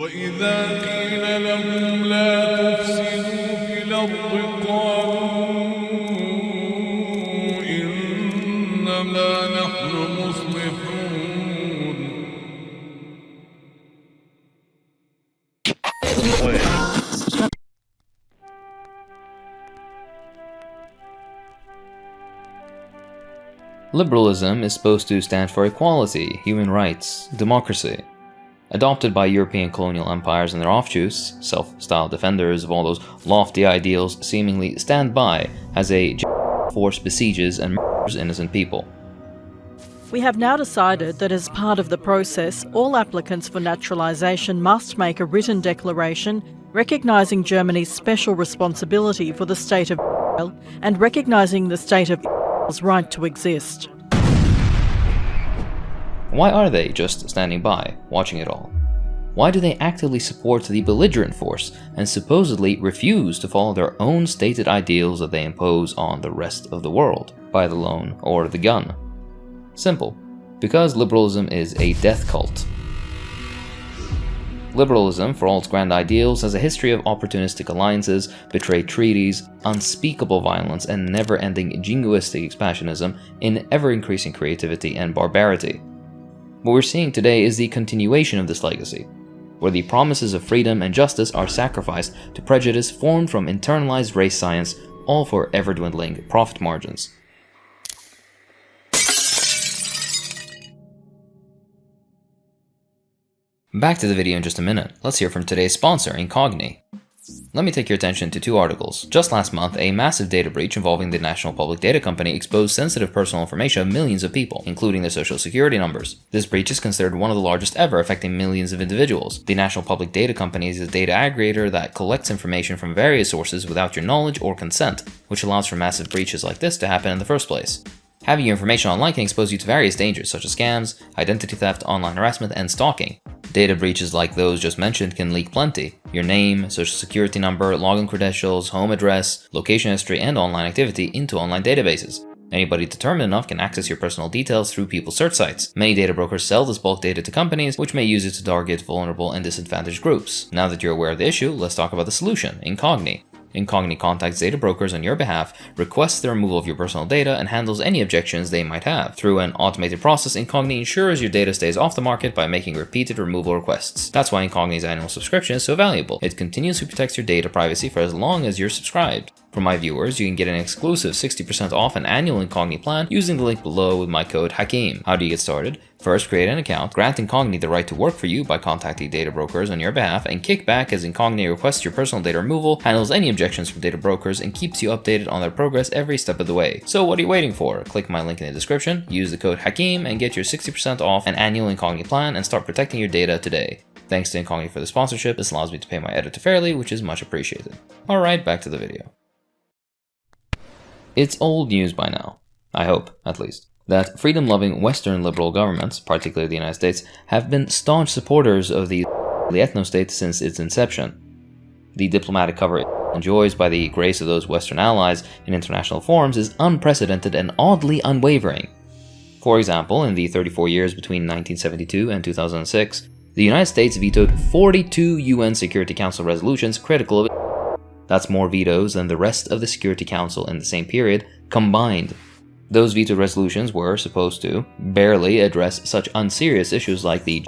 وإذا قيل لهم لا تفسدوا في الأرض قالوا إنما نحن مصلحون. Liberalism is supposed to stand for equality, human rights, democracy. Adopted by European colonial empires and their offshoots, self-styled defenders of all those lofty ideals seemingly stand by as a force besieges and murders innocent people. We have now decided that as part of the process, all applicants for naturalisation must make a written declaration recognising Germany's special responsibility for the state of Israel and recognising the state of Israel's right to exist. Why are they just standing by, watching it all? Why do they actively support the belligerent force and supposedly refuse to follow their own stated ideals that they impose on the rest of the world, by the loan or the gun? Simple. Because liberalism is a death cult. Liberalism, for all its grand ideals, has a history of opportunistic alliances, betrayed treaties, unspeakable violence, and never-ending jingoistic expansionism in ever-increasing creativity and barbarity. What we're seeing today is the continuation of this legacy, where the promises of freedom and justice are sacrificed to prejudice formed from internalized race science, all for ever-dwindling profit margins. Back to the video in just a minute. Let's hear from today's sponsor, Incogni. Let me take your attention to two articles. Just last month, a massive data breach involving the National Public Data Company exposed sensitive personal information of millions of people, including their social security numbers. This breach is considered one of the largest ever, affecting millions of individuals. The National Public Data Company is a data aggregator that collects information from various sources without your knowledge or consent, which allows for massive breaches like this to happen in the first place. Having your information online can expose you to various dangers such as scams, identity theft, online harassment, and stalking. Data breaches like those just mentioned can leak plenty. Your name, social security number, login credentials, home address, location history, and online activity into online databases. Anybody determined enough can access your personal details through people's search sites. Many data brokers sell this bulk data to companies, which may use it to target vulnerable and disadvantaged groups. Now that you're aware of the issue, let's talk about the solution, Incogni. Incogni contacts data brokers on your behalf, requests the removal of your personal data, and handles any objections they might have. Through an automated process, Incogni ensures your data stays off the market by making repeated removal requests. That's why Incogni's annual subscription is so valuable. It continuously protects your data privacy for as long as you're subscribed. For my viewers, you can get an exclusive 60% off an annual Incogni plan using the link below with my code HAKIM. How do you get started? First, create an account, grant Incogni the right to work for you by contacting data brokers on your behalf, and kick back as Incogni requests your personal data removal, handles any objections from data brokers, and keeps you updated on their progress every step of the way. So what are you waiting for? Click my link in the description, use the code HAKIM, and get your 60% off an annual Incogni plan and start protecting your data today. Thanks to Incogni for the sponsorship. This allows me to pay my editor fairly, which is much appreciated. Alright, back to the video. It's old news by now, I hope, at least, that freedom-loving Western liberal governments, particularly the United States, have been staunch supporters of the ethno-state since its inception. The diplomatic cover it enjoys by the grace of those Western allies in international forums is unprecedented and oddly unwavering. For example, in the 34 years between 1972 and 2006, the United States vetoed 42 UN Security Council resolutions critical of it. That's more vetoes than the rest of the Security Council in the same period combined. Those veto resolutions were supposed to barely address such unserious issues like the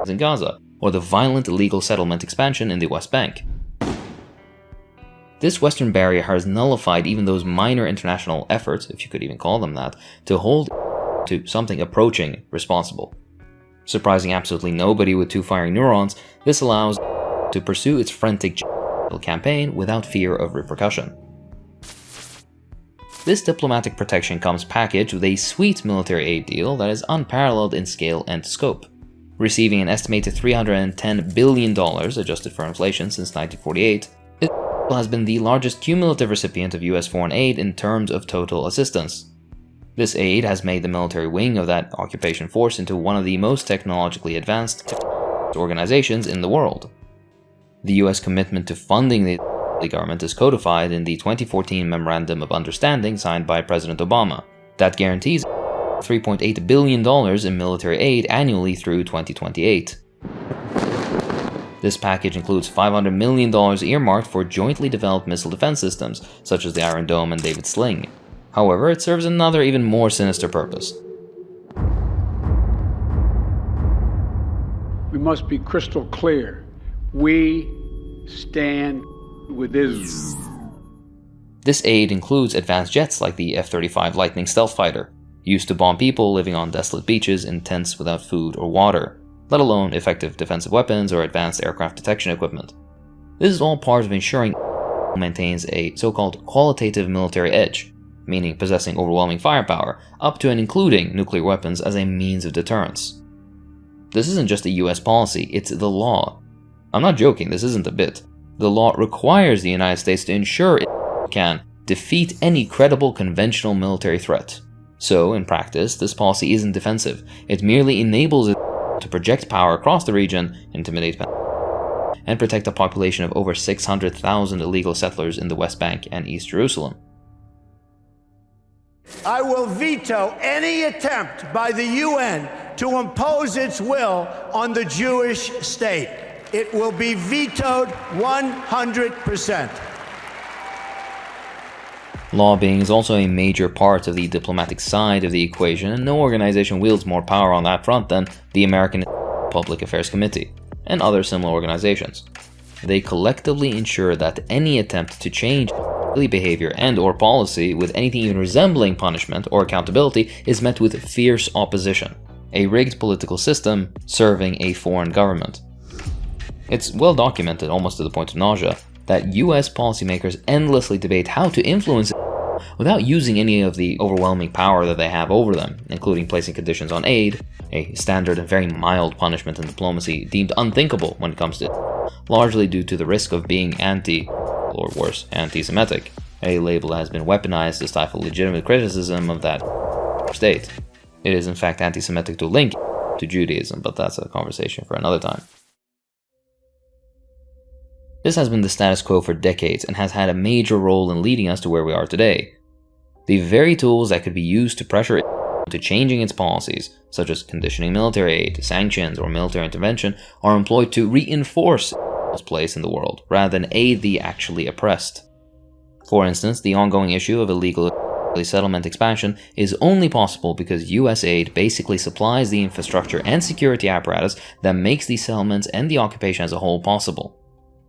in Gaza or the violent illegal settlement expansion in the West Bank. This Western barrier has nullified even those minor international efforts, if you could even call them that, to hold to something approaching responsible. Surprising absolutely nobody with two firing neurons, this allows to pursue its frantic campaign without fear of repercussion. This diplomatic protection comes packaged with a sweet military aid deal that is unparalleled in scale and scope. Receiving an estimated $310 billion adjusted for inflation since 1948, Israel has been the largest cumulative recipient of US foreign aid in terms of total assistance. This aid has made the military wing of that occupation force into one of the most technologically advanced organizations in the world. The US commitment to funding the government is codified in the 2014 Memorandum of Understanding signed by President Obama. That guarantees $3.8 billion in military aid annually through 2028. This package includes $500 million earmarked for jointly developed missile defense systems, such as the Iron Dome and David Sling. However, it serves another even more sinister purpose. We must be crystal clear. We stand with Israel. This aid includes advanced jets like the F-35 Lightning stealth fighter, used to bomb people living on desolate beaches in tents without food or water, let alone effective defensive weapons or advanced aircraft detection equipment. This is all part of ensuring maintains a so-called qualitative military edge, meaning possessing overwhelming firepower, up to and including nuclear weapons as a means of deterrence. This isn't just a US policy, it's the law. I'm not joking, this isn't a bit. The law requires the United States to ensure it can defeat any credible conventional military threat. So, in practice, this policy isn't defensive. It merely enables it to project power across the region, intimidate and protect a population of over 600,000 illegal settlers in the West Bank and East Jerusalem. I will veto any attempt by the UN to impose its will on the Jewish state. It will be vetoed 100%. Lobbying is also a major part of the diplomatic side of the equation, and no organization wields more power on that front than the American Public Affairs Committee and other similar organizations. They collectively ensure that any attempt to change behavior and/or policy with anything even resembling punishment or accountability is met with fierce opposition, a rigged political system serving a foreign government. It's well documented, almost to the point of nausea, that US policymakers endlessly debate how to influence it without using any of the overwhelming power that they have over them, including placing conditions on aid, a standard and very mild punishment in diplomacy deemed unthinkable when it comes to it, largely due to the risk of being or worse, anti-Semitic, a label that has been weaponized to stifle legitimate criticism of that state. It is in fact anti-Semitic to link to Judaism, but that's a conversation for another time. This has been the status quo for decades and has had a major role in leading us to where we are today. The very tools that could be used to pressure it into changing its policies, such as conditioning military aid, sanctions, or military intervention, are employed to reinforce its place in the world, rather than aid the actually oppressed. For instance, the ongoing issue of illegal settlement expansion is only possible because US aid basically supplies the infrastructure and security apparatus that makes these settlements and the occupation as a whole possible.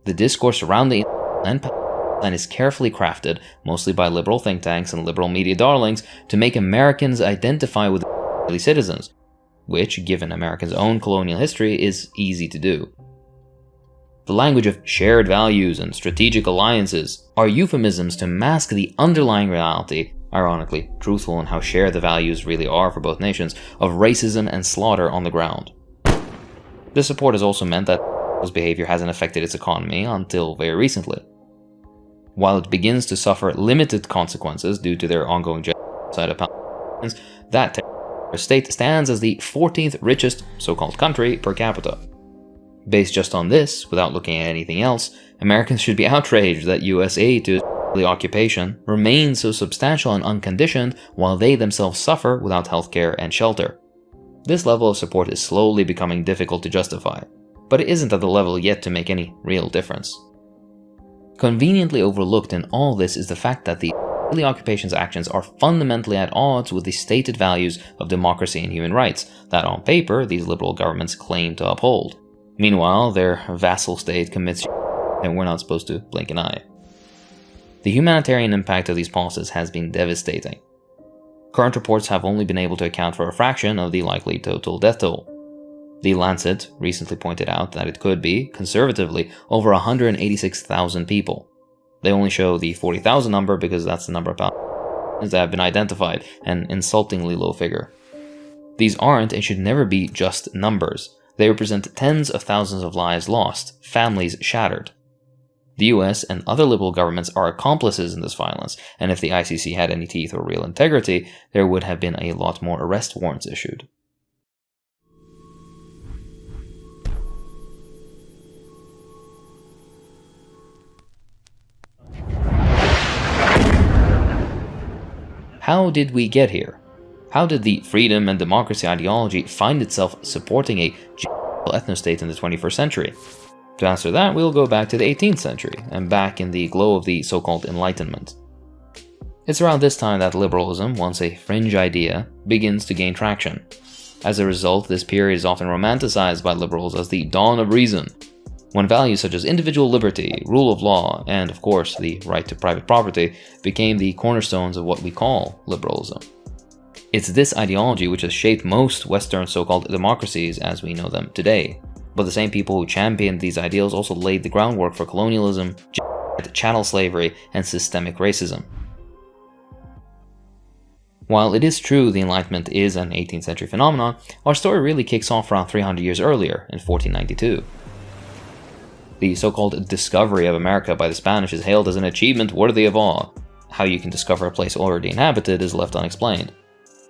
The discourse around the plan is carefully crafted, mostly by liberal think tanks and liberal media darlings, to make Americans identify with the citizens, which, given America's own colonial history, is easy to do. The language of shared values and strategic alliances are euphemisms to mask the underlying reality, ironically truthful in how shared the values really are for both nations, of racism and slaughter on the ground. This support has also meant that behavior hasn't affected its economy until very recently. While it begins to suffer limited consequences due to their ongoing genocide of Palestinians, that state stands as the 14th richest so-called country per capita. Based just on this, without looking at anything else, Americans should be outraged that US aid to the occupation remains so substantial and unconditioned while they themselves suffer without healthcare and shelter. This level of support is slowly becoming difficult to justify, but it isn't at the level yet to make any real difference. Conveniently overlooked in all this is the fact that the occupation's actions are fundamentally at odds with the stated values of democracy and human rights that on paper these liberal governments claim to uphold. Meanwhile, their vassal state commits and we're not supposed to blink an eye. The humanitarian impact of these policies has been devastating. Current reports have only been able to account for a fraction of the likely total death toll. The Lancet recently pointed out that it could be, conservatively, over 186,000 people. They only show the 40,000 number because that's the number of Palestinians that have been identified, an insultingly low figure. These aren't and should never be just numbers. They represent tens of thousands of lives lost, families shattered. The US and other liberal governments are accomplices in this violence, and if the ICC had any teeth or real integrity, there would have been a lot more arrest warrants issued. How did we get here? How did the freedom and democracy ideology find itself supporting a ethnostate in the 21st century? To answer that, we'll go back to the 18th century, and back in the glow of the so-called Enlightenment. It's around this time that liberalism, once a fringe idea, begins to gain traction. As a result, this period is often romanticized by liberals as the dawn of reason, when values such as individual liberty, rule of law, and of course the right to private property became the cornerstones of what we call liberalism. It's this ideology which has shaped most Western so-called democracies as we know them today. But the same people who championed these ideals also laid the groundwork for colonialism, chattel slavery, and systemic racism. While it is true the Enlightenment is an 18th century phenomenon, our story really kicks off around 300 years earlier, in 1492. The so-called discovery of America by the Spanish is hailed as an achievement worthy of awe. How you can discover a place already inhabited is left unexplained.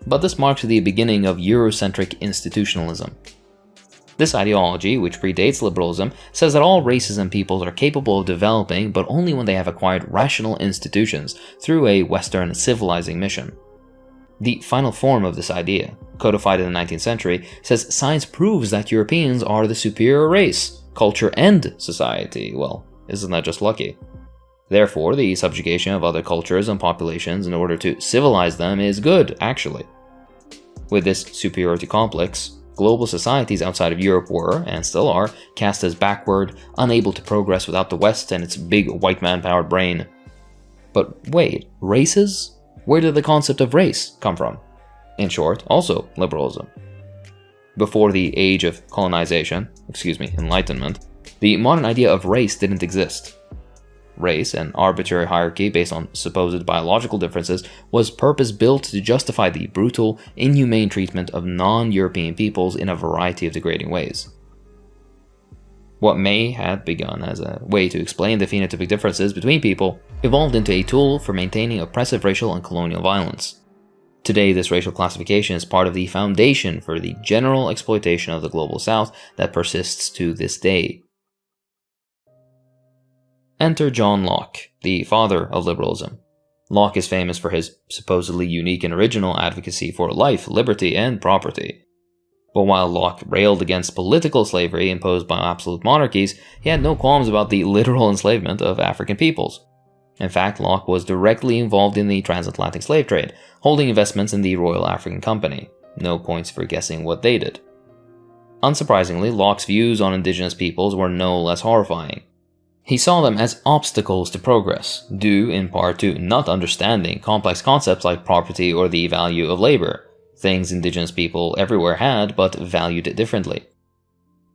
But this marks the beginning of Eurocentric institutionalism. This ideology, which predates liberalism, says that all races and peoples are capable of developing, but only when they have acquired rational institutions through a Western civilizing mission. The final form of this idea, codified in the 19th century, says science proves that Europeans are the superior race, culture, and society. Well, isn't that just lucky? Therefore, the subjugation of other cultures and populations in order to civilize them is good, actually. With this superiority complex, global societies outside of Europe were, and still are, cast as backward, unable to progress without the West and its big white man-powered brain. But wait, races? Where did the concept of race come from? In short, also liberalism. Before the age of colonization, Enlightenment, the modern idea of race didn't exist. Race, an arbitrary hierarchy based on supposed biological differences, was purpose-built to justify the brutal, inhumane treatment of non-European peoples in a variety of degrading ways. What may have begun as a way to explain the phenotypic differences between people evolved into a tool for maintaining oppressive racial and colonial violence. Today, this racial classification is part of the foundation for the general exploitation of the global South that persists to this day. Enter John Locke, the father of liberalism. Locke is famous for his supposedly unique and original advocacy for life, liberty, and property. But while Locke railed against political slavery imposed by absolute monarchies, he had no qualms about the literal enslavement of African peoples. In fact, Locke was directly involved in the transatlantic slave trade, holding investments in the Royal African Company. No points for guessing what they did. Unsurprisingly, Locke's views on indigenous peoples were no less horrifying. He saw them as obstacles to progress, due in part to not understanding complex concepts like property or the value of labor, things indigenous people everywhere had but valued differently.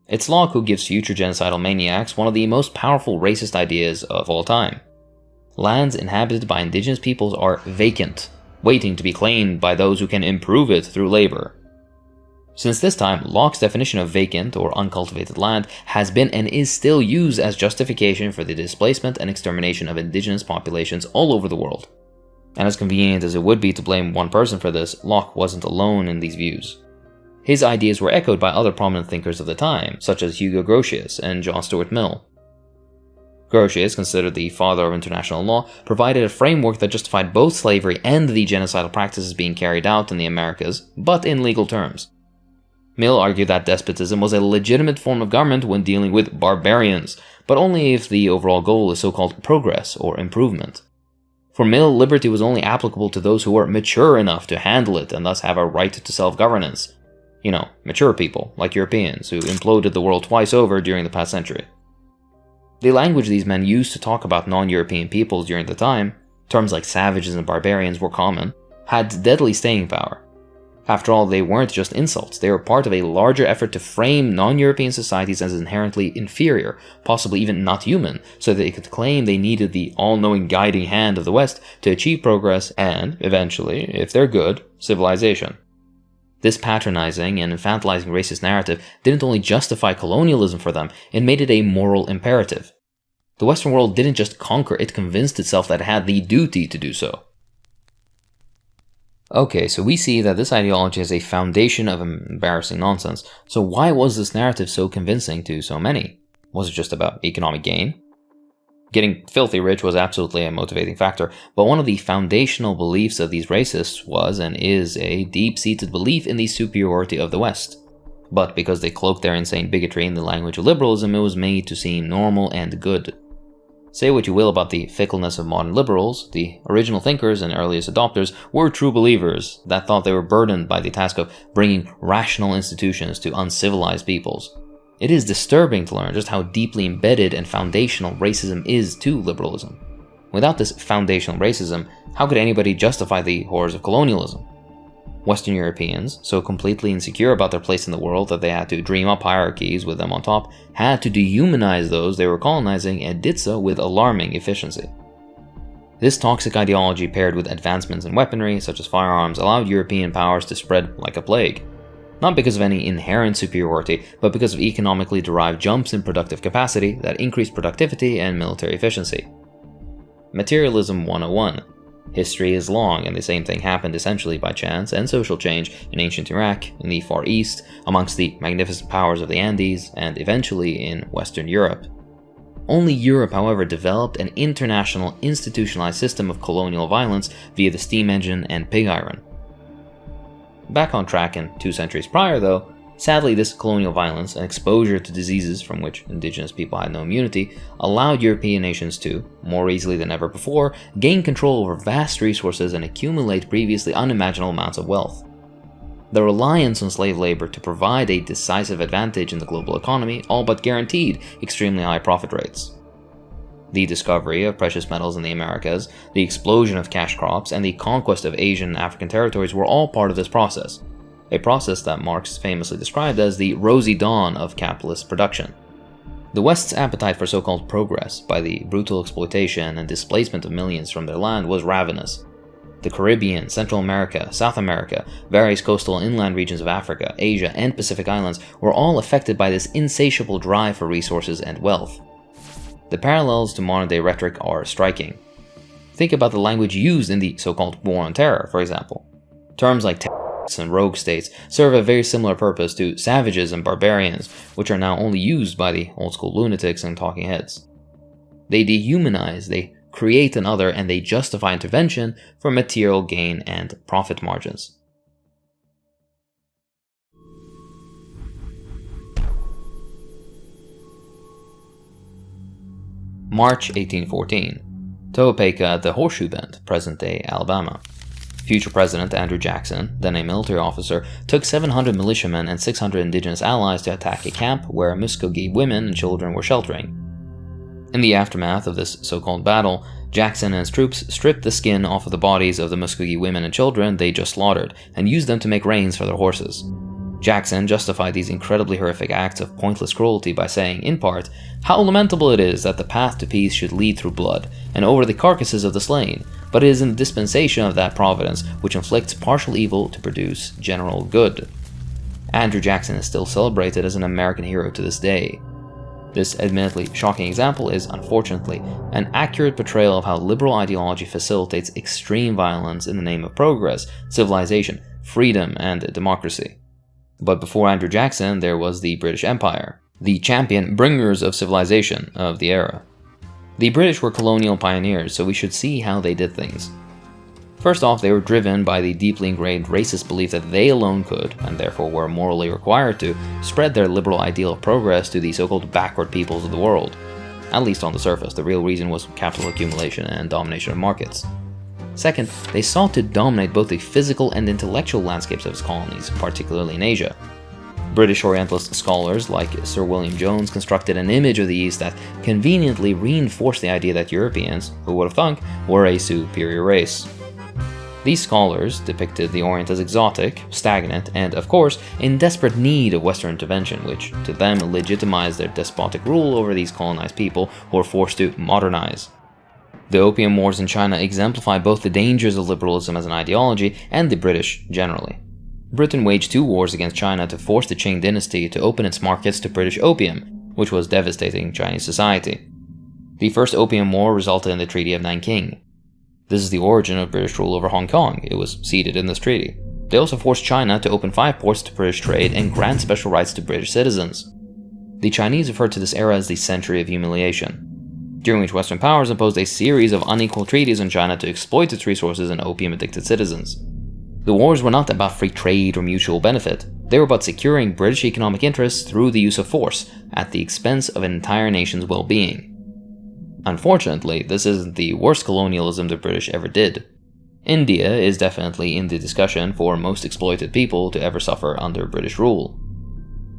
It's Locke who gives future genocidal maniacs one of the most powerful racist ideas of all time. Lands inhabited by indigenous peoples are vacant, waiting to be claimed by those who can improve it through labor. Since this time, Locke's definition of vacant or uncultivated land has been and is still used as justification for the displacement and extermination of indigenous populations all over the world. And as convenient as it would be to blame one person for this, Locke wasn't alone in these views. His ideas were echoed by other prominent thinkers of the time, such as Hugo Grotius and John Stuart Mill. Grotius, considered the father of international law, provided a framework that justified both slavery and the genocidal practices being carried out in the Americas, but in legal terms. Mill argued that despotism was a legitimate form of government when dealing with barbarians, but only if the overall goal is so-called progress or improvement. For Mill, liberty was only applicable to those who were mature enough to handle it and thus have a right to self-governance. You know, mature people, like Europeans, who imploded the world twice over during the past century. The language these men used to talk about non-European peoples during the time, terms like savages and barbarians were common, had deadly staying power. After all, they weren't just insults, they were part of a larger effort to frame non-European societies as inherently inferior, possibly even not human, so that they could claim they needed the all-knowing guiding hand of the West to achieve progress and, eventually, if they're good, civilization. This patronizing and infantilizing racist narrative didn't only justify colonialism for them, it made it a moral imperative. The Western world didn't just conquer, it convinced itself that it had the duty to do so. Okay, so we see that this ideology is a foundation of embarrassing nonsense, so why was this narrative so convincing to so many? Was it just about economic gain? Getting filthy rich was absolutely a motivating factor, but one of the foundational beliefs of these racists was and is a deep-seated belief in the superiority of the West. But because they cloaked their insane bigotry in the language of liberalism, it was made to seem normal and good. Say what you will about the fickleness of modern liberals, the original thinkers and earliest adopters were true believers that thought they were burdened by the task of bringing rational institutions to uncivilized peoples. It is disturbing to learn just how deeply embedded and foundational racism is to liberalism. Without this foundational racism, how could anybody justify the horrors of colonialism? Western Europeans, so completely insecure about their place in the world that they had to dream up hierarchies with them on top, had to dehumanize those they were colonizing and did so with alarming efficiency. This toxic ideology paired with advancements in weaponry, such as firearms, allowed European powers to spread like a plague. Not because of any inherent superiority, but because of economically derived jumps in productive capacity that increased productivity and military efficiency. Materialism 101. History is long, and the same thing happened essentially by chance and social change in ancient Iraq, in the Far East, amongst the magnificent powers of the Andes, and eventually in Western Europe. Only Europe, however, developed an international institutionalized system of colonial violence via the steam engine and pig iron. Back on track in 2 centuries prior, though, sadly this colonial violence and exposure to diseases from which indigenous people had no immunity allowed European nations to, more easily than ever before, gain control over vast resources and accumulate previously unimaginable amounts of wealth. The reliance on slave labor to provide a decisive advantage in the global economy all but guaranteed extremely high profit rates. The discovery of precious metals in the Americas, the explosion of cash crops, and the conquest of Asian and African territories were all part of this process. A process that Marx famously described as the rosy dawn of capitalist production. The West's appetite for so-called progress, by the brutal exploitation and displacement of millions from their land, was ravenous. The Caribbean, Central America, South America, various coastal and inland regions of Africa, Asia, and Pacific Islands were all affected by this insatiable drive for resources and wealth. The parallels to modern-day rhetoric are striking. Think about the language used in the so-called War on Terror, for example. Terms like and rogue states serve a very similar purpose to savages and barbarians, which are now only used by the old-school lunatics and talking heads. They dehumanize, they create another, and they justify intervention for material gain and profit margins. March 1814. Topeka at the Horseshoe Bend, present-day Alabama. Future President Andrew Jackson, then a military officer, took 700 militiamen and 600 indigenous allies to attack a camp where Muskogee women and children were sheltering. In the aftermath of this so-called battle, Jackson and his troops stripped the skin off of the bodies of the Muskogee women and children they just slaughtered and used them to make reins for their horses. Jackson justified these incredibly horrific acts of pointless cruelty by saying, in part, "How lamentable it is that the path to peace should lead through blood, and over the carcasses of the slain, but it is in the dispensation of that providence which inflicts partial evil to produce general good." Andrew Jackson is still celebrated as an American hero to this day. This admittedly shocking example is, unfortunately, an accurate portrayal of how liberal ideology facilitates extreme violence in the name of progress, civilization, freedom, and democracy. But before Andrew Jackson, there was the British Empire, the champion bringers of civilization of the era. The British were colonial pioneers, so we should see how they did things. First off, they were driven by the deeply ingrained racist belief that they alone could, and therefore were morally required to, spread their liberal ideal of progress to the so-called backward peoples of the world. At least on the surface, the real reason was capital accumulation and domination of markets. Second, they sought to dominate both the physical and intellectual landscapes of its colonies, particularly in Asia. British Orientalist scholars like Sir William Jones constructed an image of the East that conveniently reinforced the idea that Europeans, who would have thunk, were a superior race. These scholars depicted the Orient as exotic, stagnant, and, of course, in desperate need of Western intervention, which to them legitimized their despotic rule over these colonized people who were forced to modernize. The Opium Wars in China exemplify both the dangers of liberalism as an ideology and the British generally. Britain waged 2 wars against China to force the Qing dynasty to open its markets to British opium, which was devastating Chinese society. The First Opium War resulted in the Treaty of Nanking. This is the origin of British rule over Hong Kong. It was ceded in this treaty. They also forced China to open 5 ports to British trade and grant special rights to British citizens. The Chinese referred to this era as the Century of Humiliation, during which Western powers imposed a series of unequal treaties on China to exploit its resources and opium-addicted citizens. The wars were not about free trade or mutual benefit. They were about securing British economic interests through the use of force, at the expense of an entire nation's well-being. Unfortunately, this isn't the worst colonialism the British ever did. India is definitely in the discussion for most exploited people to ever suffer under British rule.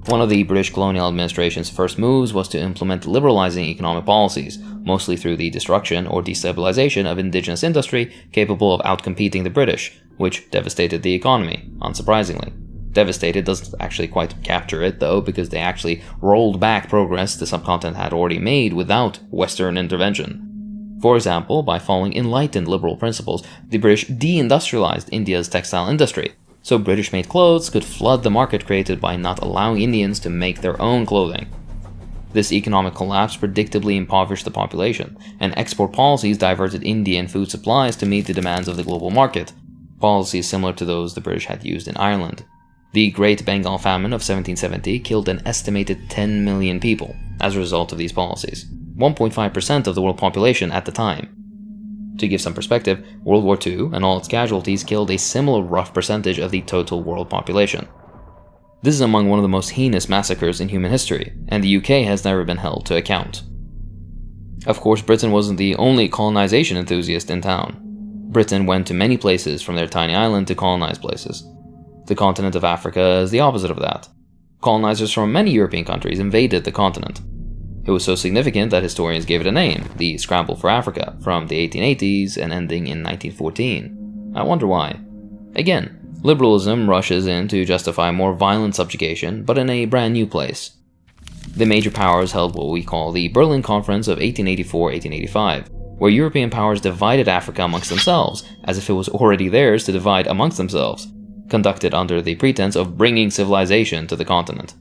One of the British colonial administration's first moves was to implement liberalizing economic policies, mostly through the destruction or destabilization of indigenous industry capable of outcompeting the British, which devastated the economy, unsurprisingly. Devastated doesn't actually quite capture it, though, because they actually rolled back progress the subcontinent had already made without Western intervention. For example, by following enlightened liberal principles, the British deindustrialized India's textile industry, so British-made clothes could flood the market created by not allowing Indians to make their own clothing. This economic collapse predictably impoverished the population, and export policies diverted Indian food supplies to meet the demands of the global market, policies similar to those the British had used in Ireland. The Great Bengal Famine of 1770 killed an estimated 10 million people as a result of these policies, 1.5% of the world population at the time. To give some perspective, World War II and all its casualties killed a similar rough percentage of the total world population. This is among one of the most heinous massacres in human history, and the UK has never been held to account. Of course, Britain wasn't the only colonization enthusiast in town. Britain went to many places from their tiny island to colonize places. The continent of Africa is the opposite of that. Colonizers from many European countries invaded the continent. It was so significant that historians gave it a name, the Scramble for Africa, from the 1880s and ending in 1914. I wonder why. Again, liberalism rushes in to justify more violent subjugation, but in a brand new place. The major powers held what we call the Berlin Conference of 1884-1885, where European powers divided Africa amongst themselves, as if it was already theirs to divide amongst themselves, conducted under the pretense of bringing civilization to the continent.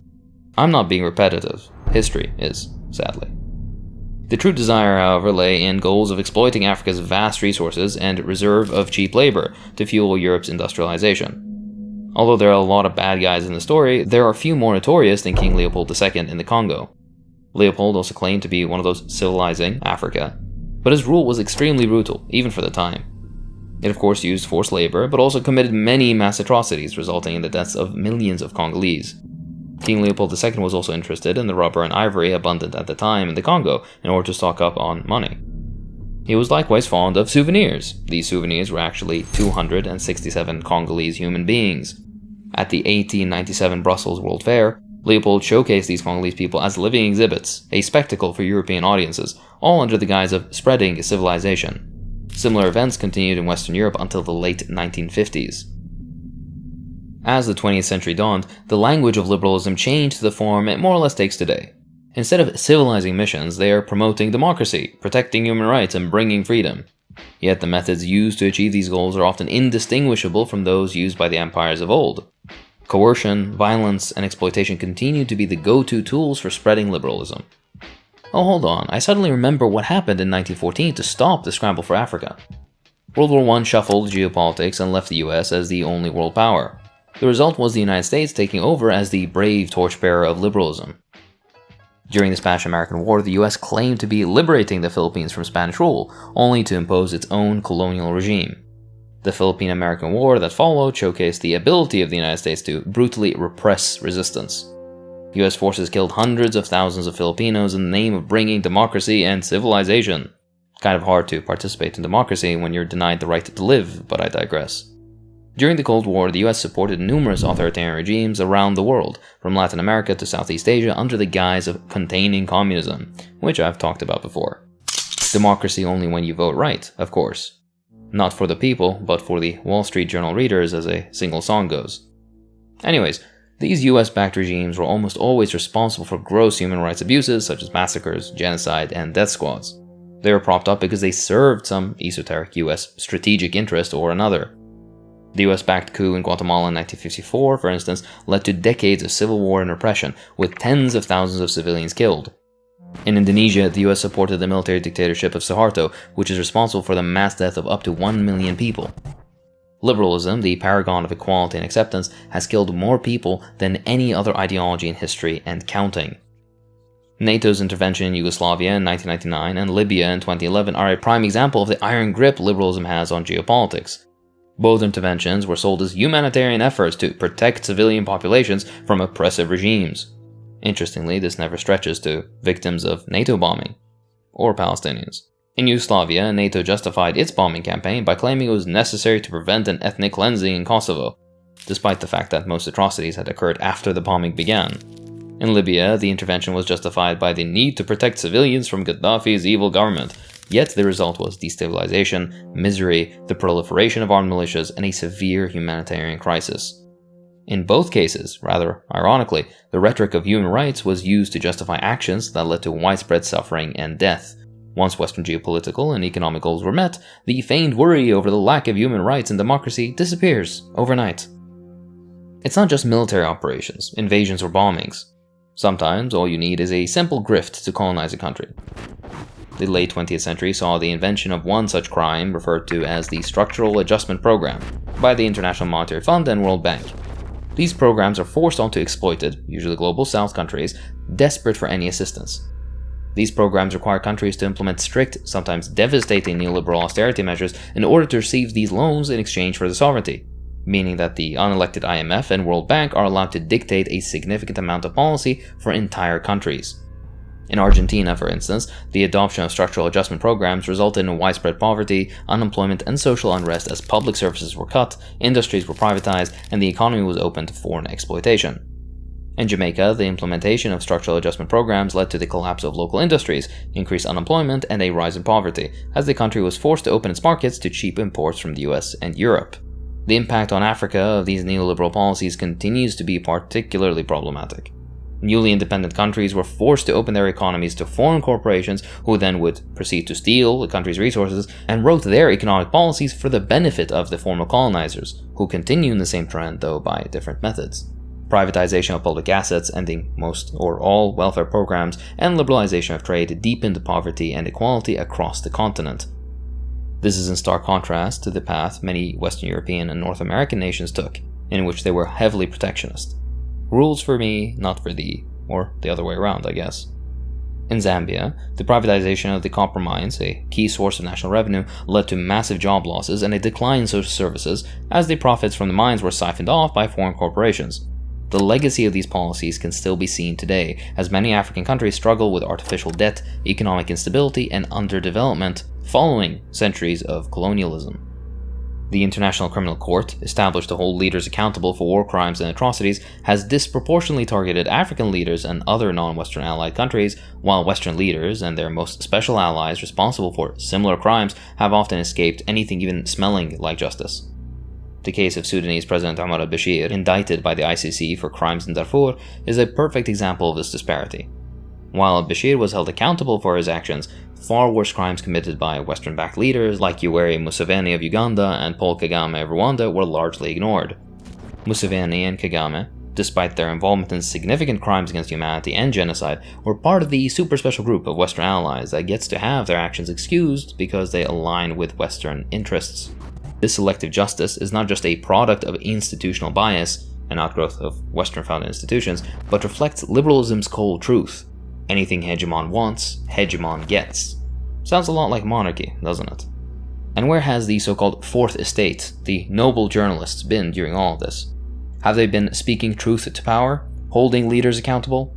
I'm not being repetitive. History is, sadly. The true desire, however, lay in goals of exploiting Africa's vast resources and reserve of cheap labor to fuel Europe's industrialization. Although there are a lot of bad guys in the story, there are few more notorious than King Leopold II in the Congo. Leopold also claimed to be one of those civilizing Africa, but his rule was extremely brutal, even for the time. It of course used forced labor, but also committed many mass atrocities, resulting in the deaths of millions of Congolese. King Leopold II was also interested in the rubber and ivory abundant at the time in the Congo in order to stock up on money. He was likewise fond of souvenirs. These souvenirs were actually 267 Congolese human beings. At the 1897 Brussels World Fair, Leopold showcased these Congolese people as living exhibits, a spectacle for European audiences, all under the guise of spreading civilization. Similar events continued in Western Europe until the late 1950s. As the 20th century dawned, the language of liberalism changed to the form it more or less takes today. Instead of civilizing missions, they are promoting democracy, protecting human rights, and bringing freedom. Yet the methods used to achieve these goals are often indistinguishable from those used by the empires of old. Coercion, violence, and exploitation continue to be the go-to tools for spreading liberalism. Oh, hold on, I suddenly remember what happened in 1914 to stop the scramble for Africa. World War I shuffled geopolitics and left the US as the only world power. The result was the United States taking over as the brave torchbearer of liberalism. During the Spanish-American War, the US claimed to be liberating the Philippines from Spanish rule, only to impose its own colonial regime. The Philippine-American War that followed showcased the ability of the United States to brutally repress resistance. US forces killed hundreds of thousands of Filipinos in the name of bringing democracy and civilization. Kind of hard to participate in democracy when you're denied the right to live, but I digress. During the Cold War, the US supported numerous authoritarian regimes around the world, from Latin America to Southeast Asia, under the guise of containing communism, which I've talked about before. Democracy only when you vote right, of course. Not for the people, but for the Wall Street Journal readers, as a single song goes. Anyways, these US-backed regimes were almost always responsible for gross human rights abuses, such as massacres, genocide, and death squads. They were propped up because they served some esoteric US strategic interest or another. The US-backed coup in Guatemala in 1954, for instance, led to decades of civil war and repression, with tens of thousands of civilians killed. In Indonesia, the US supported the military dictatorship of Suharto, which is responsible for the mass death of up to 1 million people. Liberalism, the paragon of equality and acceptance, has killed more people than any other ideology in history and counting. NATO's intervention in Yugoslavia in 1999 and Libya in 2011 are a prime example of the iron grip liberalism has on geopolitics. Both interventions were sold as humanitarian efforts to protect civilian populations from oppressive regimes. Interestingly, this never stretches to victims of NATO bombing, or Palestinians. In Yugoslavia, NATO justified its bombing campaign by claiming it was necessary to prevent an ethnic cleansing in Kosovo, despite the fact that most atrocities had occurred after the bombing began. In Libya, the intervention was justified by the need to protect civilians from Gaddafi's evil government, yet the result was destabilization, misery, the proliferation of armed militias, and a severe humanitarian crisis. In both cases, rather ironically, the rhetoric of human rights was used to justify actions that led to widespread suffering and death. Once Western geopolitical and economic goals were met, the feigned worry over the lack of human rights and democracy disappears overnight. It's not just military operations, invasions, or bombings. Sometimes all you need is a simple grift to colonize a country. The late 20th century saw the invention of one such crime referred to as the Structural Adjustment Program by the International Monetary Fund and World Bank. These programs are forced onto exploited, usually global south countries, desperate for any assistance. These programs require countries to implement strict, sometimes devastating neoliberal austerity measures in order to receive these loans in exchange for the sovereignty, meaning that the unelected IMF and World Bank are allowed to dictate a significant amount of policy for entire countries. In Argentina, for instance, the adoption of structural adjustment programs resulted in widespread poverty, unemployment, and social unrest as public services were cut, industries were privatized, and the economy was open to foreign exploitation. In Jamaica, the implementation of structural adjustment programs led to the collapse of local industries, increased unemployment, and a rise in poverty, as the country was forced to open its markets to cheap imports from the US and Europe. The impact on Africa of these neoliberal policies continues to be particularly problematic. Newly independent countries were forced to open their economies to foreign corporations who then would proceed to steal the country's resources and wrote their economic policies for the benefit of the former colonizers, who continue in the same trend though by different methods. Privatization of public assets, ending most or all welfare programs, and liberalization of trade deepened poverty and inequality across the continent. This is in stark contrast to the path many Western European and North American nations took, in which they were heavily protectionist. Rules for me, not for thee, or the other way around, I guess. In Zambia, the privatization of the copper mines, a key source of national revenue, led to massive job losses and a decline in social services as the profits from the mines were siphoned off by foreign corporations. The legacy of these policies can still be seen today, as many African countries struggle with artificial debt, economic instability, and underdevelopment following centuries of colonialism. The International Criminal Court, established to hold leaders accountable for war crimes and atrocities, has disproportionately targeted African leaders and other non-Western allied countries, while Western leaders and their most special allies responsible for similar crimes have often escaped anything even smelling like justice. The case of Sudanese President Omar al-Bashir, indicted by the ICC for crimes in Darfur, is a perfect example of this disparity. While al-Bashir was held accountable for his actions, far worse crimes committed by Western-backed leaders like Yoweri Museveni of Uganda and Paul Kagame of Rwanda were largely ignored. Museveni and Kagame, despite their involvement in significant crimes against humanity and genocide, were part of the super special group of Western allies that gets to have their actions excused because they align with Western interests. This selective justice is not just a product of institutional bias, an outgrowth of Western-founded institutions, but reflects liberalism's cold truth. Anything hegemon wants, hegemon gets. Sounds a lot like monarchy, doesn't it? And where has the so-called Fourth Estate, the noble journalists, been during all of this? Have they been speaking truth to power, holding leaders accountable?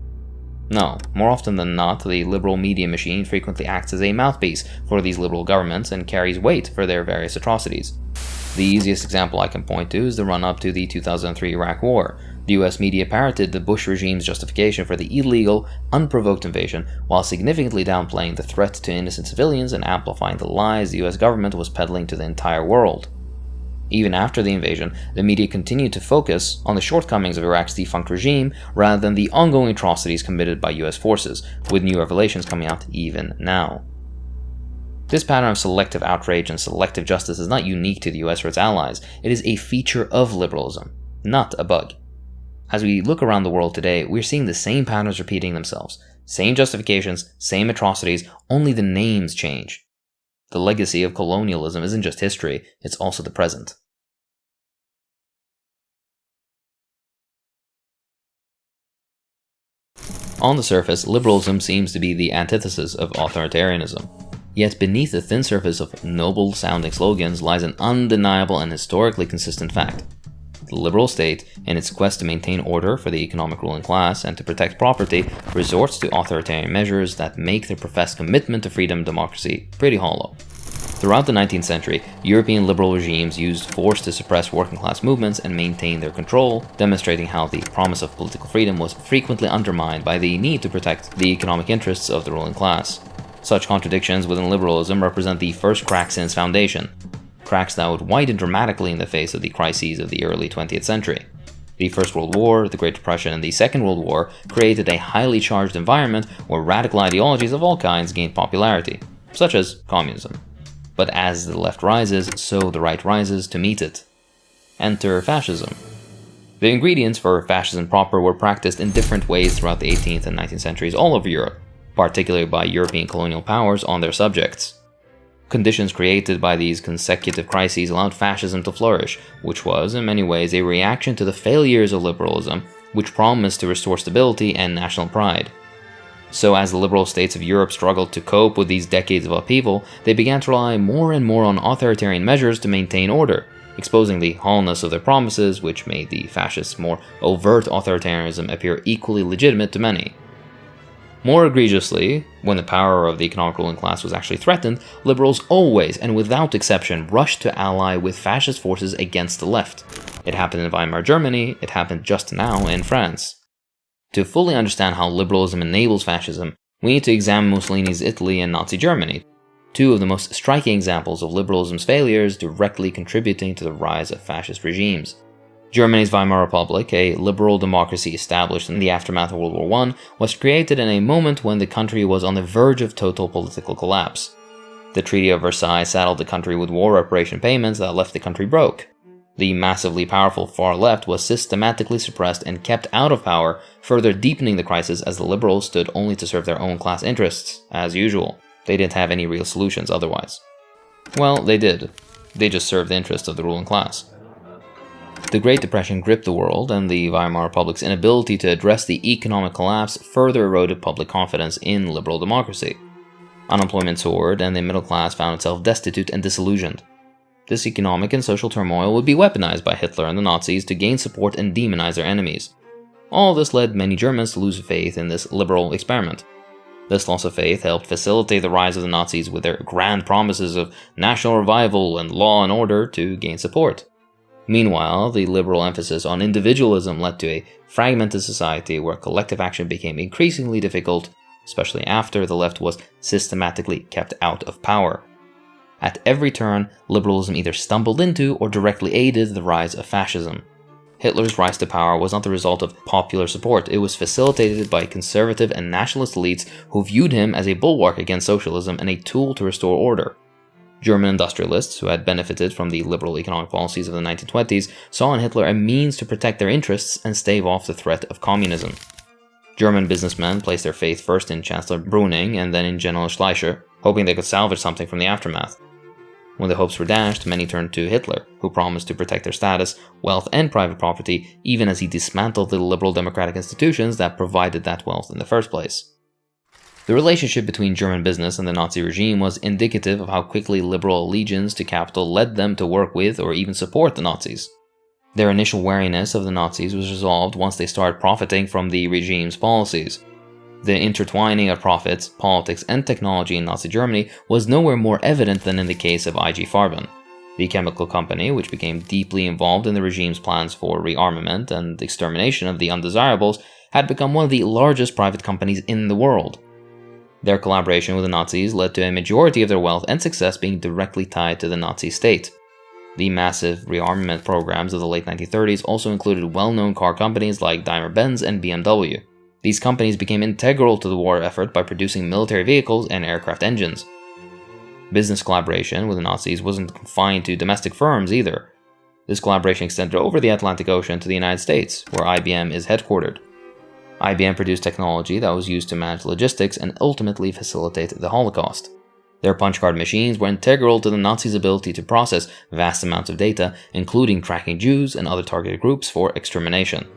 No, more often than not, the liberal media machine frequently acts as a mouthpiece for these liberal governments and carries weight for their various atrocities. The easiest example I can point to is the run-up to the 2003 Iraq War. The US media parroted the Bush regime's justification for the illegal, unprovoked invasion, while significantly downplaying the threat to innocent civilians and amplifying the lies the US government was peddling to the entire world. Even after the invasion, the media continued to focus on the shortcomings of Iraq's defunct regime rather than the ongoing atrocities committed by US forces, with new revelations coming out even now. This pattern of selective outrage and selective justice is not unique to the US or its allies. It is a feature of liberalism, not a bug. As we look around the world today, we're seeing the same patterns repeating themselves. Same justifications, same atrocities, only the names change. The legacy of colonialism isn't just history, it's also the present. On the surface, liberalism seems to be the antithesis of authoritarianism. Yet beneath the thin surface of noble-sounding slogans lies an undeniable and historically consistent fact. The liberal state, in its quest to maintain order for the economic ruling class and to protect property, resorts to authoritarian measures that make their professed commitment to freedom and democracy pretty hollow. Throughout the 19th century, European liberal regimes used force to suppress working-class movements and maintain their control, demonstrating how the promise of political freedom was frequently undermined by the need to protect the economic interests of the ruling class. Such contradictions within liberalism represent the first cracks in its foundation, cracks that would widen dramatically in the face of the crises of the early 20th century. The First World War, the Great Depression, and the Second World War created a highly charged environment where radical ideologies of all kinds gained popularity, such as communism. But as the left rises, so the right rises to meet it. Enter fascism. The ingredients for fascism proper were practiced in different ways throughout the 18th and 19th centuries all over Europe, particularly by European colonial powers on their subjects. Conditions created by these consecutive crises allowed fascism to flourish, which was, in many ways, a reaction to the failures of liberalism, which promised to restore stability and national pride. So as the liberal states of Europe struggled to cope with these decades of upheaval, they began to rely more and more on authoritarian measures to maintain order, exposing the hollowness of their promises, which made the fascists' more overt authoritarianism appear equally legitimate to many. More egregiously, when the power of the economic ruling class was actually threatened, liberals always and without exception rushed to ally with fascist forces against the left. It happened in Weimar Germany, it happened just now in France. To fully understand how liberalism enables fascism, we need to examine Mussolini's Italy and Nazi Germany, two of the most striking examples of liberalism's failures directly contributing to the rise of fascist regimes. Germany's Weimar Republic, a liberal democracy established in the aftermath of World War I, was created in a moment when the country was on the verge of total political collapse. The Treaty of Versailles saddled the country with war reparation payments that left the country broke. The massively powerful far left was systematically suppressed and kept out of power, further deepening the crisis as the liberals stood only to serve their own class interests, as usual. They didn't have any real solutions otherwise. Well, they did. They just served the interests of the ruling class. The Great Depression gripped the world, and the Weimar Republic's inability to address the economic collapse further eroded public confidence in liberal democracy. Unemployment soared, and the middle class found itself destitute and disillusioned. This economic and social turmoil would be weaponized by Hitler and the Nazis to gain support and demonize their enemies. All this led many Germans to lose faith in this liberal experiment. This loss of faith helped facilitate the rise of the Nazis with their grand promises of national revival and law and order to gain support. Meanwhile, the liberal emphasis on individualism led to a fragmented society where collective action became increasingly difficult, especially after the left was systematically kept out of power. At every turn, liberalism either stumbled into or directly aided the rise of fascism. Hitler's rise to power was not the result of popular support, it was facilitated by conservative and nationalist elites who viewed him as a bulwark against socialism and a tool to restore order. German industrialists, who had benefited from the liberal economic policies of the 1920s, saw in Hitler a means to protect their interests and stave off the threat of communism. German businessmen placed their faith first in Chancellor Brüning and then in General Schleicher, hoping they could salvage something from the aftermath. When the hopes were dashed, many turned to Hitler, who promised to protect their status, wealth, and private property, even as he dismantled the liberal democratic institutions that provided that wealth in the first place. The relationship between German business and the Nazi regime was indicative of how quickly liberal allegiance to capital led them to work with or even support the Nazis. Their initial wariness of the Nazis was resolved once they started profiting from the regime's policies. The intertwining of profits, politics, and technology in Nazi Germany was nowhere more evident than in the case of IG Farben. The chemical company, which became deeply involved in the regime's plans for rearmament and extermination of the undesirables, had become one of the largest private companies in the world. Their collaboration with the Nazis led to a majority of their wealth and success being directly tied to the Nazi state. The massive rearmament programs of the late 1930s also included well-known car companies like Daimler-Benz and BMW. These companies became integral to the war effort by producing military vehicles and aircraft engines. Business collaboration with the Nazis wasn't confined to domestic firms either. This collaboration extended over the Atlantic Ocean to the United States, where IBM is headquartered. IBM produced technology that was used to manage logistics and ultimately facilitate the Holocaust. Their punch card machines were integral to the Nazis' ability to process vast amounts of data, including tracking Jews and other targeted groups for extermination.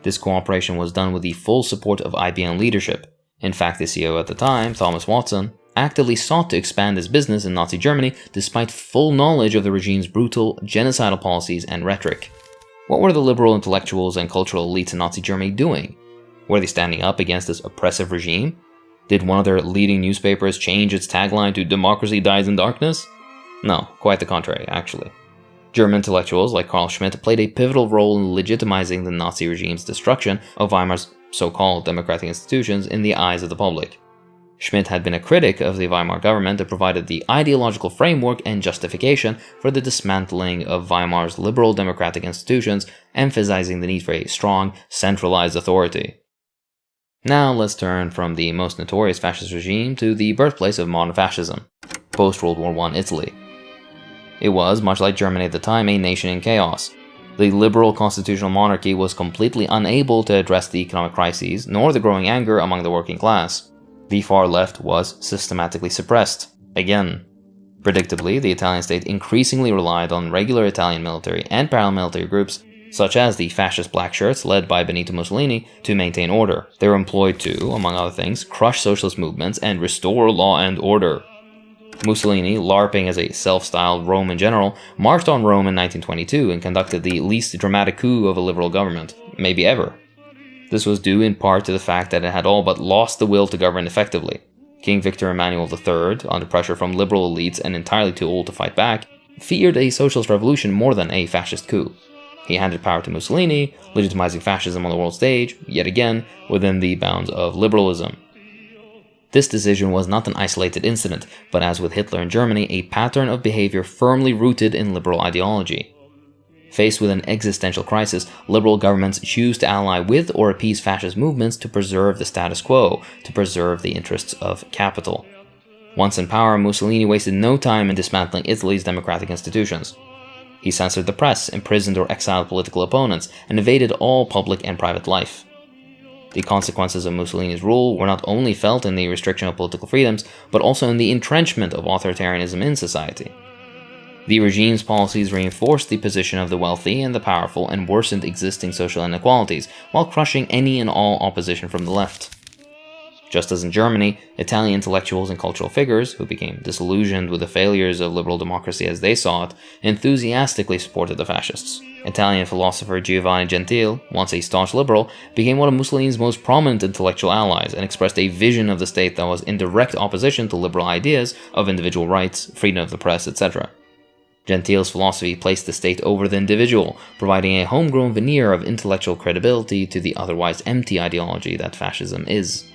This cooperation was done with the full support of IBM leadership. In fact, the CEO at the time, Thomas Watson, actively sought to expand his business in Nazi Germany despite full knowledge of the regime's brutal, genocidal policies and rhetoric. What were the liberal intellectuals and cultural elites in Nazi Germany doing? Were they standing up against this oppressive regime? Did one of their leading newspapers change its tagline to "Democracy dies in darkness"? No, quite the contrary, actually. German intellectuals like Carl Schmitt played a pivotal role in legitimizing the Nazi regime's destruction of Weimar's so-called democratic institutions in the eyes of the public. Schmitt had been a critic of the Weimar government and provided the ideological framework and justification for the dismantling of Weimar's liberal democratic institutions, emphasizing the need for a strong, centralized authority. Now let's turn from the most notorious fascist regime to the birthplace of modern fascism, post-World War I Italy. It was, much like Germany at the time, a nation in chaos. The liberal constitutional monarchy was completely unable to address the economic crises, nor the growing anger among the working class. The far left was systematically suppressed. Again. Predictably, the Italian state increasingly relied on regular Italian military and paramilitary groups, such as the fascist Black Shirts led by Benito Mussolini, to maintain order. They were employed to, among other things, crush socialist movements and restore law and order. Mussolini, LARPing as a self-styled Roman general, marched on Rome in 1922 and conducted the least dramatic coup of a liberal government, maybe ever. This was due in part to the fact that it had all but lost the will to govern effectively. King Victor Emmanuel III, under pressure from liberal elites and entirely too old to fight back, feared a socialist revolution more than a fascist coup. He handed power to Mussolini, legitimizing fascism on the world stage, yet again, within the bounds of liberalism. This decision was not an isolated incident, but as with Hitler in Germany, a pattern of behavior firmly rooted in liberal ideology. Faced with an existential crisis, liberal governments choose to ally with or appease fascist movements to preserve the status quo, to preserve the interests of capital. Once in power, Mussolini wasted no time in dismantling Italy's democratic institutions. He censored the press, imprisoned or exiled political opponents, and evaded all public and private life. The consequences of Mussolini's rule were not only felt in the restriction of political freedoms, but also in the entrenchment of authoritarianism in society. The regime's policies reinforced the position of the wealthy and the powerful and worsened existing social inequalities, while crushing any and all opposition from the left. Just as in Germany, Italian intellectuals and cultural figures, who became disillusioned with the failures of liberal democracy as they saw it, enthusiastically supported the fascists. Italian philosopher Giovanni Gentile, once a staunch liberal, became one of Mussolini's most prominent intellectual allies and expressed a vision of the state that was in direct opposition to liberal ideas of individual rights, freedom of the press, etc. Gentile's philosophy placed the state over the individual, providing a homegrown veneer of intellectual credibility to the otherwise empty ideology that fascism is.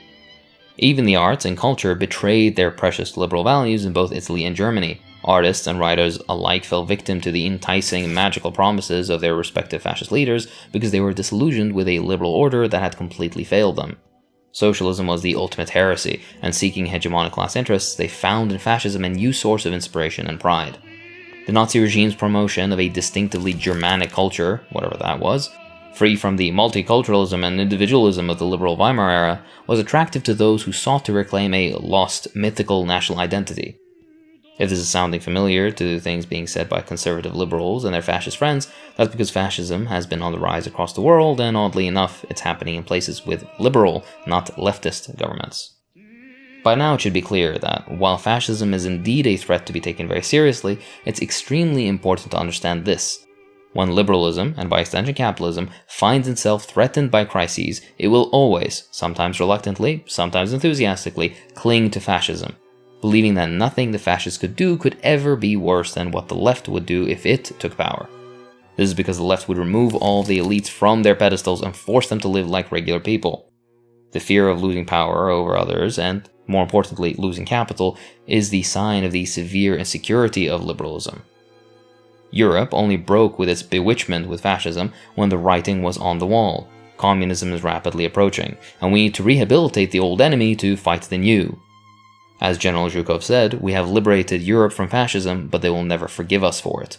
Even the arts and culture betrayed their precious liberal values in both Italy and Germany. Artists and writers alike fell victim to the enticing magical promises of their respective fascist leaders because they were disillusioned with a liberal order that had completely failed them. Socialism was the ultimate heresy, and seeking hegemonic class interests, they found in fascism a new source of inspiration and pride. The Nazi regime's promotion of a distinctively Germanic culture, whatever that was, free from the multiculturalism and individualism of the liberal Weimar era, was attractive to those who sought to reclaim a lost, mythical national identity. If this is sounding familiar to things being said by conservative liberals and their fascist friends, that's because fascism has been on the rise across the world, and oddly enough, it's happening in places with liberal, not leftist governments. By now it should be clear that, while fascism is indeed a threat to be taken very seriously, it's extremely important to understand this. When liberalism, and by extension capitalism, finds itself threatened by crises, it will always, sometimes reluctantly, sometimes enthusiastically, cling to fascism, believing that nothing the fascists could do could ever be worse than what the left would do if it took power. This is because the left would remove all the elites from their pedestals and force them to live like regular people. The fear of losing power over others, and, more importantly, losing capital, is the sign of the severe insecurity of liberalism. Europe only broke with its bewitchment with fascism when the writing was on the wall. Communism is rapidly approaching, and we need to rehabilitate the old enemy to fight the new. As General Zhukov said, we have liberated Europe from fascism, but they will never forgive us for it.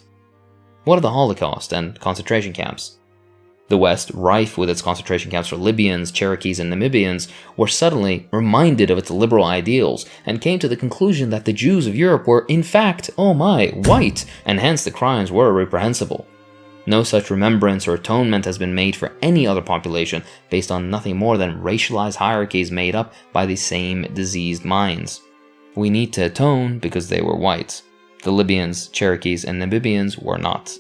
What of the Holocaust and concentration camps? The West, rife with its concentration camps for Libyans, Cherokees, and Namibians, were suddenly reminded of its liberal ideals and came to the conclusion that the Jews of Europe were, in fact, white, and hence the crimes were reprehensible. No such remembrance or atonement has been made for any other population based on nothing more than racialized hierarchies made up by the same diseased minds. We need to atone because they were white. The Libyans, Cherokees, and Namibians were not.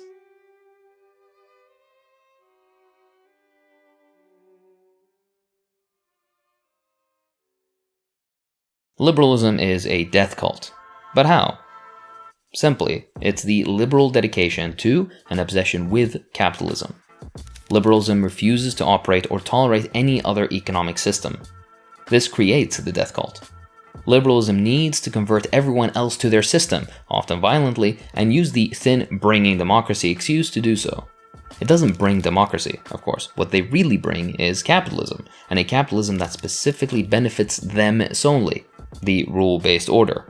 Liberalism is a death cult. But how? Simply, it's the liberal dedication to and obsession with capitalism. Liberalism refuses to operate or tolerate any other economic system. This creates the death cult. Liberalism needs to convert everyone else to their system, often violently, and use the thin bringing democracy excuse to do so. It doesn't bring democracy, of course. What they really bring is capitalism, and a capitalism that specifically benefits them solely, the rule-based order.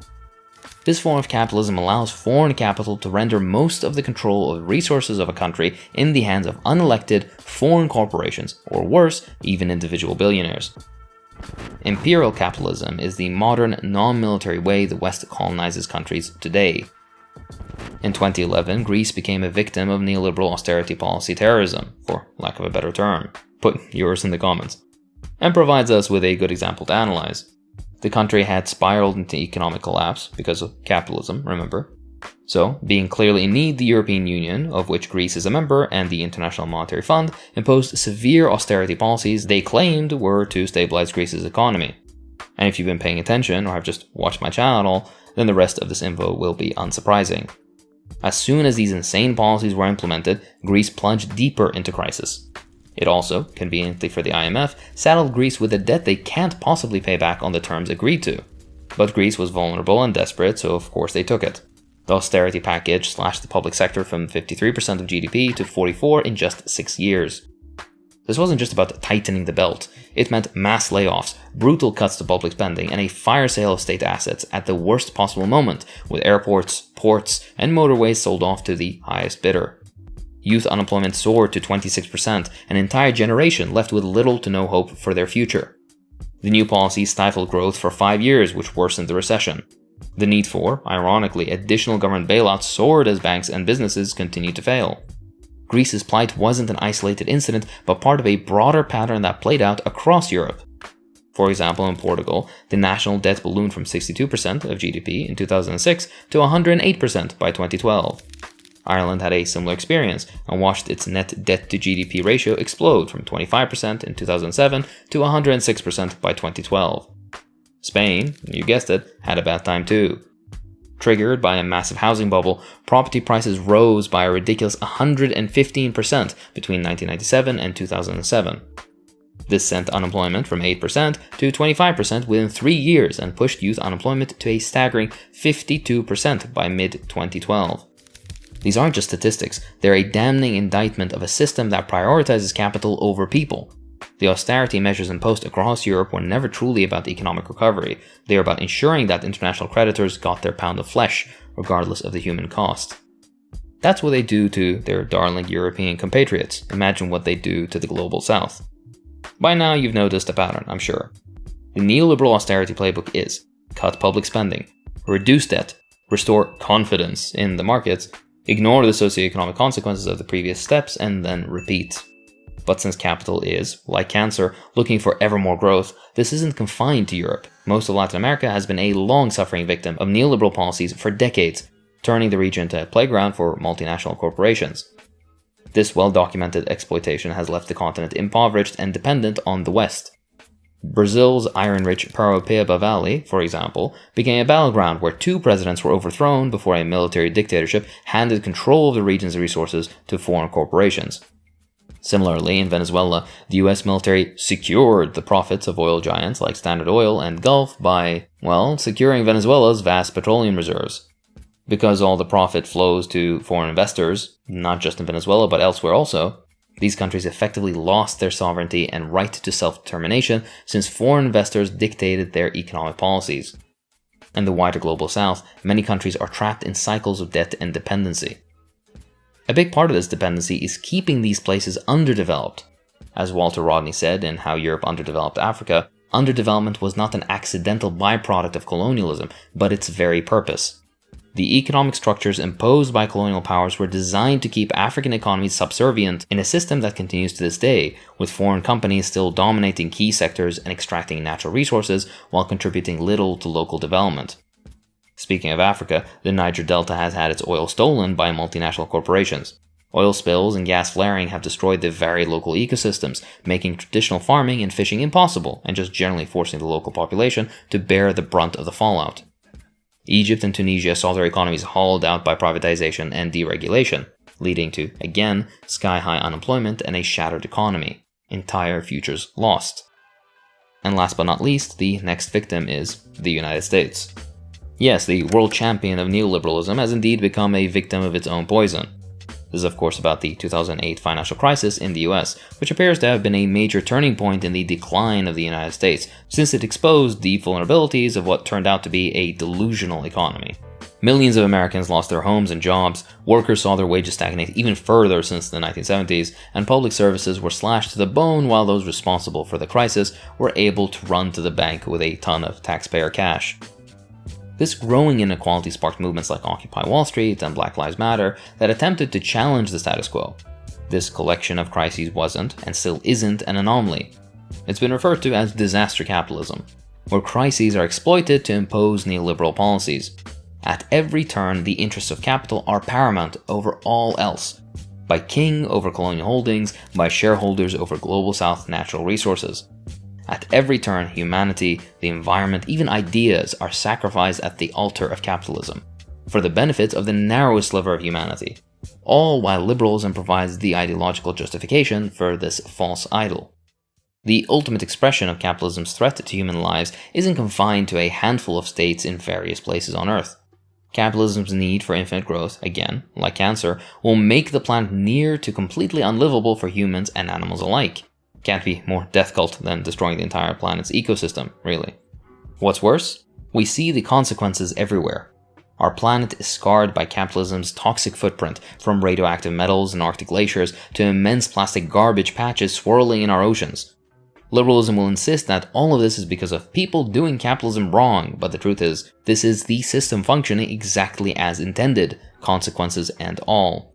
This form of capitalism allows foreign capital to render most of the control of the resources of a country in the hands of unelected foreign corporations, or worse, even individual billionaires. Imperial capitalism is the modern, non-military way the West colonizes countries today. In 2011, Greece became a victim of neoliberal austerity policy terrorism, for lack of a better term. Put yours in the comments. And provides us with a good example to analyze. The country had spiraled into economic collapse because of capitalism, remember? So, being clearly in need, the European Union, of which Greece is a member, and the International Monetary Fund imposed severe austerity policies they claimed were to stabilize Greece's economy. And if you've been paying attention or have just watched my channel at all, then the rest of this info will be unsurprising. As soon as these insane policies were implemented, Greece plunged deeper into crisis. It also, conveniently for the IMF, saddled Greece with a debt they can't possibly pay back on the terms agreed to. But Greece was vulnerable and desperate, so of course they took it. The austerity package slashed the public sector from 53% of GDP to 44% in just 6 years. This wasn't just about tightening the belt, it meant mass layoffs, brutal cuts to public spending, and a fire sale of state assets at the worst possible moment, with airports, ports, and motorways sold off to the highest bidder. Youth unemployment soared to 26%, an entire generation left with little to no hope for their future. The new policy stifled growth for 5 years, which worsened the recession. The need for, ironically, additional government bailouts soared as banks and businesses continued to fail. Greece's plight wasn't an isolated incident, but part of a broader pattern that played out across Europe. For example, in Portugal, the national debt ballooned from 62% of GDP in 2006 to 108% by 2012. Ireland had a similar experience and watched its net debt to GDP ratio explode from 25% in 2007 to 106% by 2012. Spain, you guessed it, had a bad time too. Triggered by a massive housing bubble, property prices rose by a ridiculous 115% between 1997 and 2007. This sent unemployment from 8% to 25% within 3 years and pushed youth unemployment to a staggering 52% by mid-2012. These aren't just statistics, they're a damning indictment of a system that prioritizes capital over people. The austerity measures imposed across Europe were never truly about economic recovery. They are about ensuring that international creditors got their pound of flesh, regardless of the human cost. That's what they do to their darling European compatriots. Imagine what they do to the global south. By now you've noticed a pattern, I'm sure. The neoliberal austerity playbook is cut public spending, reduce debt, restore confidence in the markets, ignore the socioeconomic consequences of the previous steps, and then repeat. But since capital is, like cancer, looking for ever more growth, this isn't confined to Europe. Most of Latin America has been a long-suffering victim of neoliberal policies for decades, turning the region into a playground for multinational corporations. This well-documented exploitation has left the continent impoverished and dependent on the West. Brazil's iron-rich Paraopeba Valley, for example, became a battleground where 2 presidents were overthrown before a military dictatorship handed control of the region's resources to foreign corporations. Similarly, in Venezuela, the US military secured the profits of oil giants like Standard Oil and Gulf by, well, securing Venezuela's vast petroleum reserves. Because all the profit flows to foreign investors, not just in Venezuela but elsewhere also, these countries effectively lost their sovereignty and right to self-determination since foreign investors dictated their economic policies. In the wider global south, many countries are trapped in cycles of debt and dependency. A big part of this dependency is keeping these places underdeveloped. As Walter Rodney said in How Europe Underdeveloped Africa, underdevelopment was not an accidental byproduct of colonialism, but its very purpose. The economic structures imposed by colonial powers were designed to keep African economies subservient in a system that continues to this day, with foreign companies still dominating key sectors and extracting natural resources while contributing little to local development. Speaking of Africa, the Niger Delta has had its oil stolen by multinational corporations. Oil spills and gas flaring have destroyed the varied local ecosystems, making traditional farming and fishing impossible, and just generally forcing the local population to bear the brunt of the fallout. Egypt and Tunisia saw their economies hollowed out by privatization and deregulation, leading to, again, sky-high unemployment and a shattered economy. Entire futures lost. And last but not least, the next victim is the United States. Yes, the world champion of neoliberalism has indeed become a victim of its own poison. This is of course about the 2008 financial crisis in the US, which appears to have been a major turning point in the decline of the United States, since it exposed deep vulnerabilities of what turned out to be a delusional economy. Millions of Americans lost their homes and jobs, workers saw their wages stagnate even further since the 1970s, and public services were slashed to the bone while those responsible for the crisis were able to run to the bank with a ton of taxpayer cash. This growing inequality sparked movements like Occupy Wall Street and Black Lives Matter that attempted to challenge the status quo. This collection of crises wasn't, and still isn't, an anomaly. It's been referred to as disaster capitalism, where crises are exploited to impose neoliberal policies. At every turn, the interests of capital are paramount over all else, by king over colonial holdings, by shareholders over global south natural resources. At every turn, humanity, the environment, even ideas are sacrificed at the altar of capitalism, for the benefit of the narrowest sliver of humanity, all while liberalism provides the ideological justification for this false idol. The ultimate expression of capitalism's threat to human lives isn't confined to a handful of states in various places on Earth. Capitalism's need for infinite growth, again, like cancer, will make the planet near to completely unlivable for humans and animals alike. Can't be more death cult than destroying the entire planet's ecosystem, really. What's worse? We see the consequences everywhere. Our planet is scarred by capitalism's toxic footprint, from radioactive metals in Arctic glaciers to immense plastic garbage patches swirling in our oceans. Liberalism will insist that all of this is because of people doing capitalism wrong, but the truth is, this is the system functioning exactly as intended, consequences and all.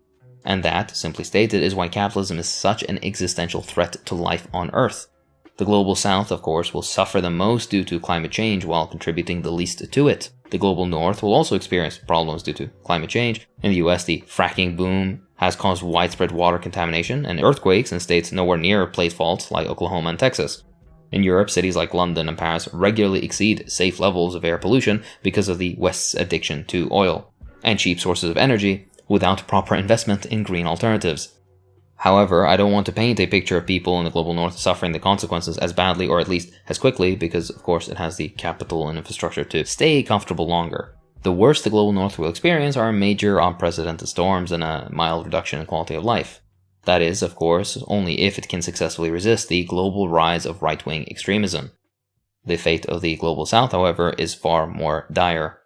And that, simply stated, is why capitalism is such an existential threat to life on Earth. The global south, of course, will suffer the most due to climate change while contributing the least to it. The global north will also experience problems due to climate change. In the US, the fracking boom has caused widespread water contamination and earthquakes in states nowhere near plate faults like Oklahoma and Texas. In Europe, cities like London and Paris regularly exceed safe levels of air pollution because of the West's addiction to oil and cheap sources of energy, without proper investment in green alternatives. However, I don't want to paint a picture of people in the global north suffering the consequences as badly or at least as quickly, because of course it has the capital and infrastructure to stay comfortable longer. The worst the global north will experience are major unprecedented storms and a mild reduction in quality of life. That is, of course, only if it can successfully resist the global rise of right-wing extremism. The fate of the global south, however, is far more dire.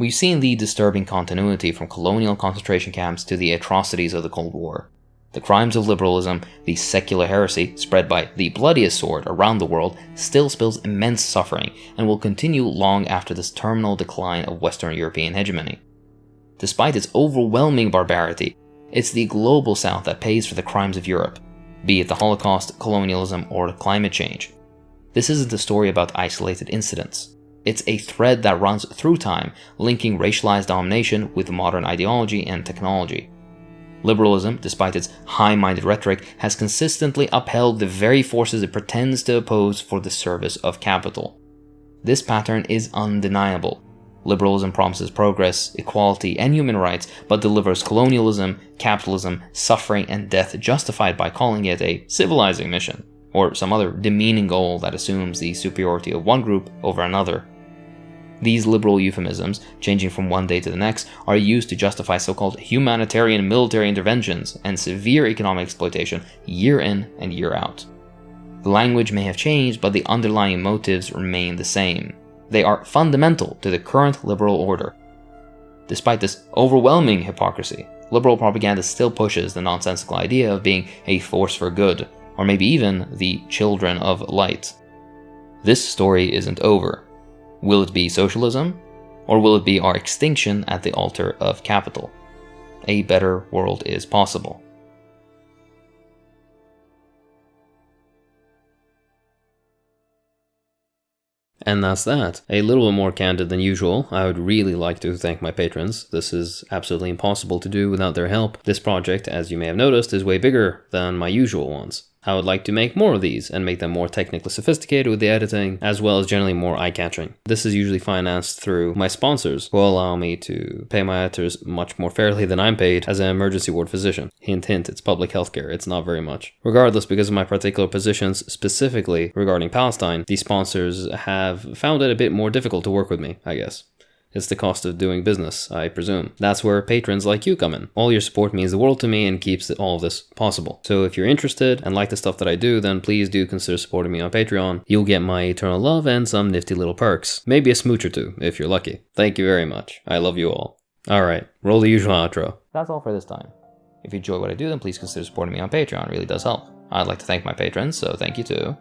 We've seen the disturbing continuity from colonial concentration camps to the atrocities of the Cold War. The crimes of liberalism, the secular heresy spread by the bloodiest sword around the world, still spills immense suffering and will continue long after this terminal decline of Western European hegemony. Despite its overwhelming barbarity, it's the global south that pays for the crimes of Europe, be it the Holocaust, colonialism, or climate change. This isn't a story about isolated incidents. It's a thread that runs through time, linking racialized domination with modern ideology and technology. Liberalism, despite its high-minded rhetoric, has consistently upheld the very forces it pretends to oppose for the service of capital. This pattern is undeniable. Liberalism promises progress, equality, and human rights, but delivers colonialism, capitalism, suffering, and death justified by calling it a civilizing mission, or some other demeaning goal that assumes the superiority of one group over another. These liberal euphemisms, changing from one day to the next, are used to justify so-called humanitarian military interventions and severe economic exploitation year in and year out. The language may have changed, but the underlying motives remain the same. They are fundamental to the current liberal order. Despite this overwhelming hypocrisy, liberal propaganda still pushes the nonsensical idea of being a force for good, or maybe even the children of light. This story isn't over. Will it be socialism, or will it be our extinction at the altar of capital? A better world is possible. And that's that. A little bit more candid than usual, I would really like to thank my patrons. This is absolutely impossible to do without their help. This project, as you may have noticed, is way bigger than my usual ones. I would like to make more of these and make them more technically sophisticated with the editing, as well as generally more eye-catching. This is usually financed through my sponsors, who allow me to pay my editors much more fairly than I'm paid as an emergency ward physician. Hint hint, it's public healthcare, it's not very much. Regardless, because of my particular positions specifically regarding Palestine, these sponsors have found it a bit more difficult to work with me, I guess. It's the cost of doing business, I presume. That's where patrons like you come in. All your support means the world to me and keeps all of this possible. So if you're interested and like the stuff that I do, then please do consider supporting me on Patreon. You'll get my eternal love and some nifty little perks. Maybe a smooch or two, if you're lucky. Thank you very much. I love you all. Alright, roll the usual outro. That's all for this time. If you enjoy what I do, then please consider supporting me on Patreon. It really does help. I'd like to thank my patrons, so thank you too.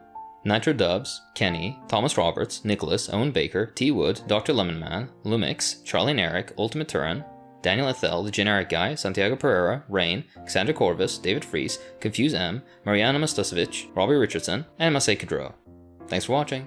Nitro Dubs, Kenny, Thomas Roberts, Nicholas, Owen Baker, T. Wood, Dr. Lemonman, Lumix, Charlie and Eric, Ultimate Turin, Daniel Ethel, The Generic Guy, Santiago Pereira, Rain, Cassandra Corvus, David Fries, Confuse M, Mariana Mastusovic, Robbie Richardson, and Masay Kudrow. Thanks for watching.